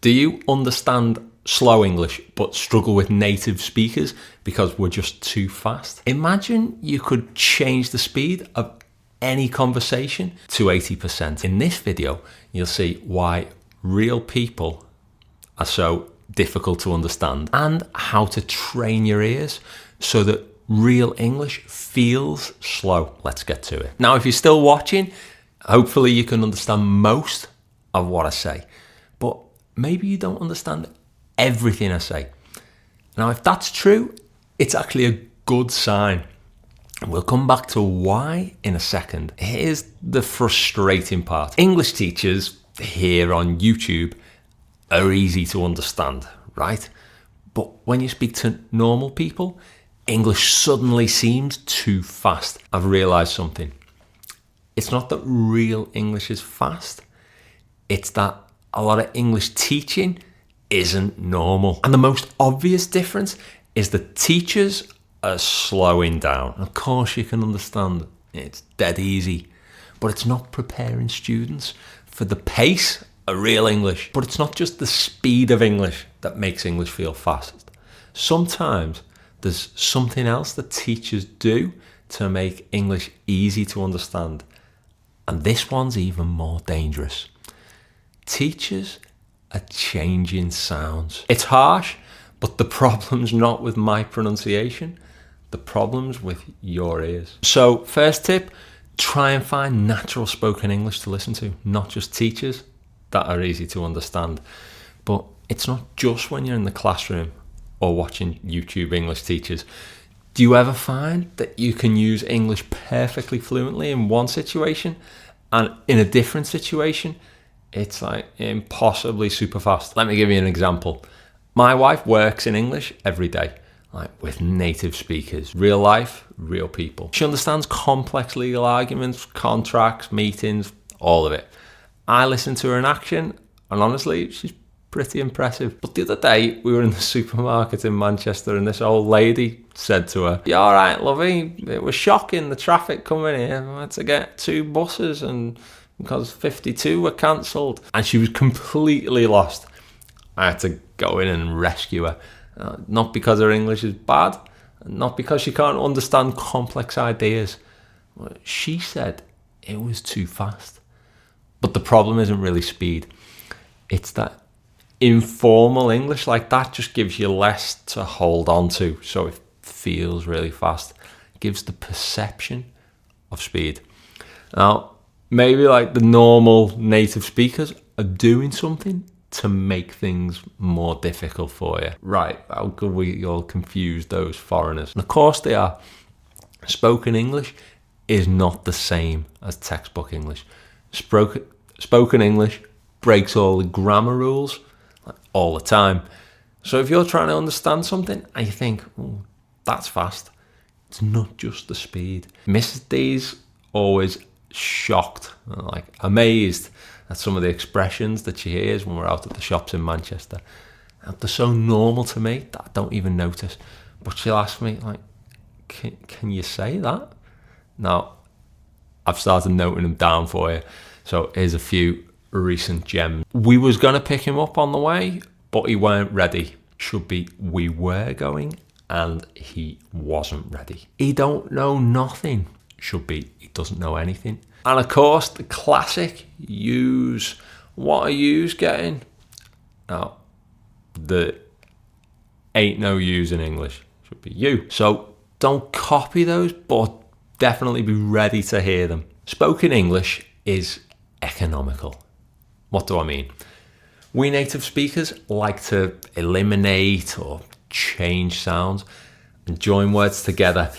Do you understand slow English but struggle with native speakers because we're just too fast? Imagine you could change the speed of any conversation to 80%. In this video, you'll see why real people are so difficult to understand and how to train your ears so that real English feels slow. Let's get to it. Now, if you're still watching, hopefully you can understand most of what I say, but maybe you don't understand everything I say. Now, if that's true, it's actually a good sign. We'll come back to why in a second. Here's the frustrating part. English teachers here on YouTube are easy to understand, right? But when you speak to normal people, English suddenly seems too fast. I've realized something. It's not that real English is fast. It's that a lot of English teaching isn't normal. And the most obvious difference is that teachers are slowing down. Of course you can understand it's dead easy, but it's not preparing students for the pace of real English. But it's not just the speed of English that makes English feel fast. Sometimes there's something else that teachers do to make English easy to understand. And this one's even more dangerous. Teachers are changing sounds. It's harsh, but the problem's not with my pronunciation. The problem's with your ears. So first tip, try and find natural spoken English to listen to, not just teachers that are easy to understand. But it's not just when you're in the classroom or watching YouTube English teachers. Do you ever find that you can use English perfectly fluently in one situation and in a different situation, it's like impossibly super fast? Let me give you an example. My wife works in English every day, like with native speakers, real life, real people. She understands complex legal arguments, contracts, meetings, all of it. I listen to her in action, and honestly, she's pretty impressive. But the other day, we were in the supermarket in Manchester, and this old lady said to her, "You all right, lovey? It was shocking, the traffic coming here. I had to get 2 buses, and because 52 were cancelled." And she was completely lost. I had to go in and rescue her. Not because her English is bad, not because she can't understand complex ideas. She said it was too fast. But the problem isn't really speed. It's that informal English like that just gives you less to hold on to, so it feels really fast. It gives the perception of speed. Now, maybe like the normal native speakers are doing something to make things more difficult for you. Right, how could we all confuse those foreigners? And of course they are. Spoken English is not the same as textbook English. Spoken English breaks all the grammar rules all the time. So if you're trying to understand something and you think, "Oh, that's fast," it's not just the speed. Mrs. D's always shocked, like amazed at some of the expressions that she hears when we're out at the shops in Manchester. And they're so normal to me that I don't even notice. But she'll ask me, like, can you say that? Now, I've started noting them down for you. So here's a few recent gems. We was going to pick him up on the way, but he weren't ready. Should be, we were going and he wasn't ready. He don't know nothing. Should be, he doesn't know anything. And of course, the classic use. What are yous getting? Now, the ain't no use in English. Should be you. So don't copy those, but definitely be ready to hear them. Spoken English is economical. What do I mean? We native speakers like to eliminate or change sounds and join words together.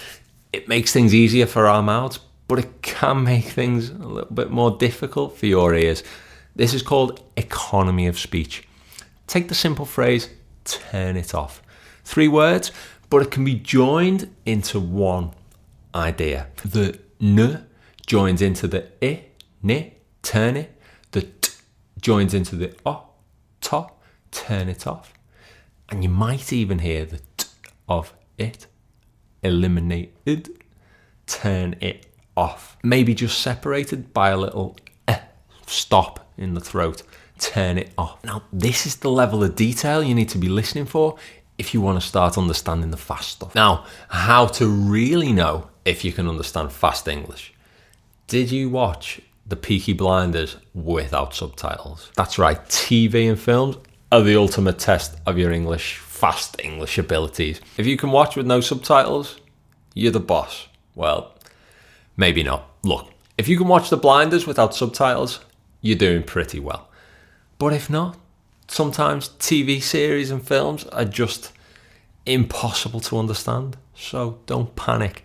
It makes things easier for our mouths, but it can make things a little bit more difficult for your ears. This is called economy of speech. Take the simple phrase, turn it off. 3 words, but it can be joined into one idea. The n joins into the I, ni, turn it. The t joins into the o, to, turn it off. And you might even hear the t of it, eliminated, turn it off. Maybe just separated by a little stop in the throat. turn it off. Now, this is the level of detail you need to be listening for if you want to start understanding the fast stuff. Now, how to really know if you can understand fast English. Did you watch The Peaky Blinders without subtitles? That's right, TV and films are the ultimate test of your fast English abilities. If you can watch with no subtitles, you're the boss. Well, maybe not. Look, if you can watch The Blinders without subtitles, you're doing pretty well. But if not, sometimes TV series and films are just impossible to understand. So don't panic.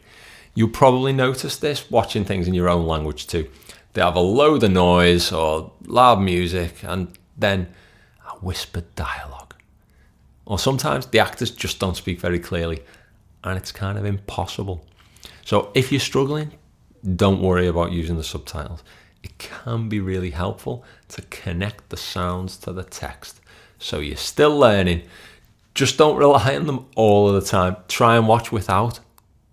You'll probably notice this watching things in your own language too. They have a load of noise or loud music and then a whispered dialogue. Or sometimes the actors just don't speak very clearly and it's kind of impossible. So if you're struggling, don't worry about using the subtitles. It can be really helpful to connect the sounds to the text. So you're still learning. Just don't rely on them all of the time. Try and watch without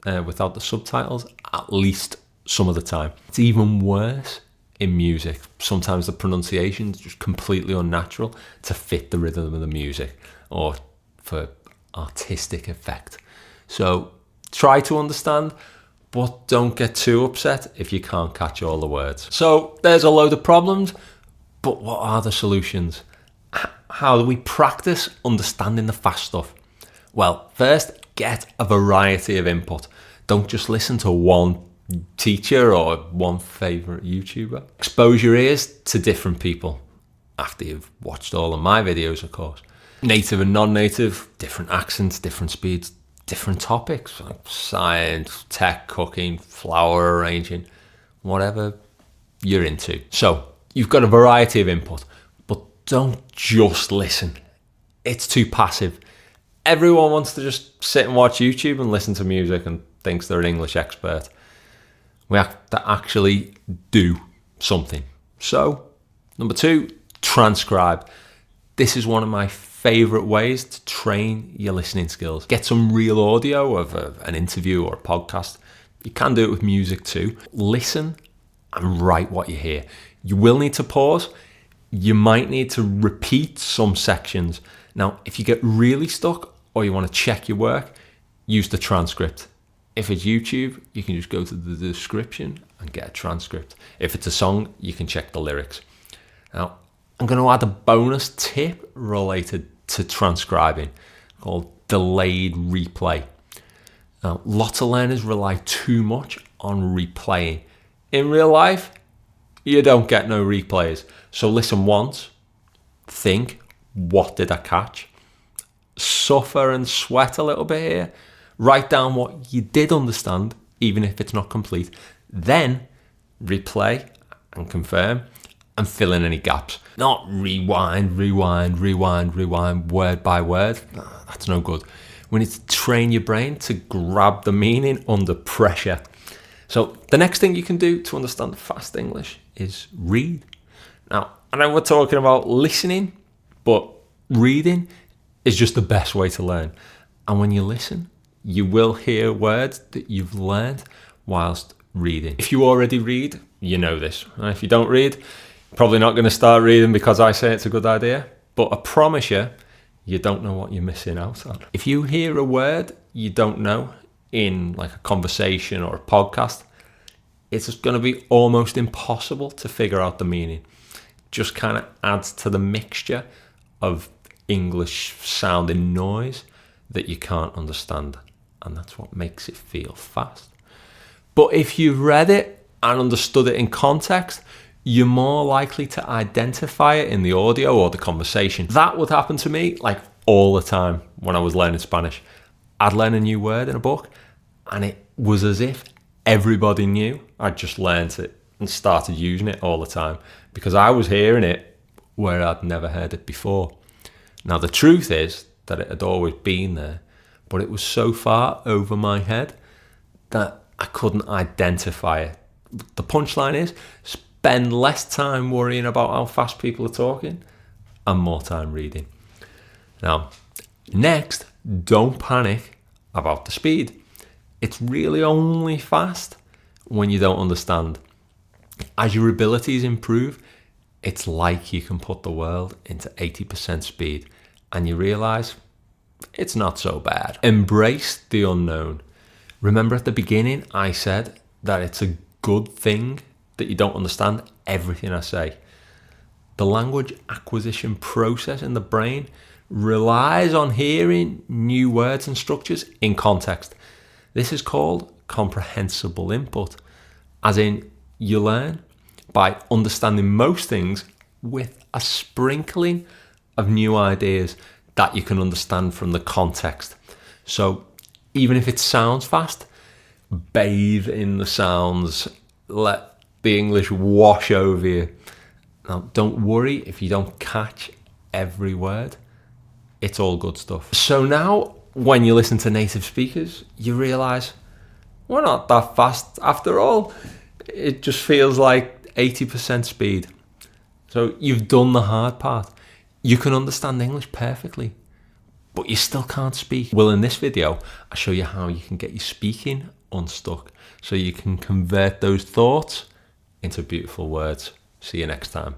the subtitles at least some of the time. It's even worse in music. Sometimes the pronunciation is just completely unnatural to fit the rhythm of the music or for artistic effect. So try to understand, but don't get too upset if you can't catch all the words. So there's a load of problems, but what are the solutions? How do we practice understanding the fast stuff? Well, first, get a variety of input. Don't just listen to one teacher or one favourite YouTuber. Expose your ears to different people after you've watched all of my videos, of course. Native and non-native, different accents, different speeds, different topics like science, tech, cooking, flower arranging, whatever you're into. So you've got a variety of input, but don't just listen. It's too passive. Everyone wants to just sit and watch YouTube and listen to music and thinks they're an English expert. We have to actually do something. So, number 2, transcribe. This is one of my favourite ways to train your listening skills. Get some real audio of an interview or a podcast. You can do it with music too. Listen and write what you hear. You will need to pause. You might need to repeat some sections. Now, if you get really stuck or you want to check your work, use the transcript. If it's YouTube, you can just go to the description and get a transcript. If it's a song, you can check the lyrics. Now, I'm going to add a bonus tip related to transcribing called delayed replay. Now, lots of learners rely too much on replaying. In real life, you don't get no replays. So listen once, think, what did I catch? Suffer and sweat a little bit here. Write down what you did understand, even if it's not complete. Then replay and confirm and fill in any gaps. Not rewind, word by word. That's no good. We need to train your brain to grab the meaning under pressure. So the next thing you can do to understand fast English is read. Now, I know we're talking about listening, but reading is just the best way to learn. And when you listen, you will hear words that you've learned whilst reading. If you already read, you know this. And if you don't read, probably not going to start reading because I say it's a good idea. But I promise you, you don't know what you're missing out on. If you hear a word you don't know in like a conversation or a podcast, it's going to be almost impossible to figure out the meaning. Just kind of adds to the mixture of English sounding noise that you can't understand. And that's what makes it feel fast. But if you've read it and understood it in context, you're more likely to identify it in the audio or the conversation. That would happen to me like all the time when I was learning Spanish. I'd learn a new word in a book and it was as if everybody knew I'd just learned it and started using it all the time because I was hearing it where I'd never heard it before. Now the truth is that it had always been there, but it was so far over my head that I couldn't identify it. The punchline is, spend less time worrying about how fast people are talking and more time reading. Now, next, don't panic about the speed. It's really only fast when you don't understand. As your abilities improve, It's like you can put the world into 80% speed and you realize it's not so bad. Embrace the unknown. Remember at the beginning, I said that it's a good thing that you don't understand everything I say. The language acquisition process in the brain relies on hearing new words and structures in context. This is called comprehensible input, as in you learn by understanding most things with a sprinkling of new ideas that you can understand from the context. So even if it sounds fast, bathe in the sounds, let the English wash over you. Now, don't worry if you don't catch every word. It's all good stuff. So now, when you listen to native speakers, you realize we're not that fast after all. It just feels like 80% speed. So you've done the hard part. You can understand English perfectly, but you still can't speak. Well, in this video, I show you how you can get your speaking unstuck so you can convert those thoughts into beautiful words. See you next time.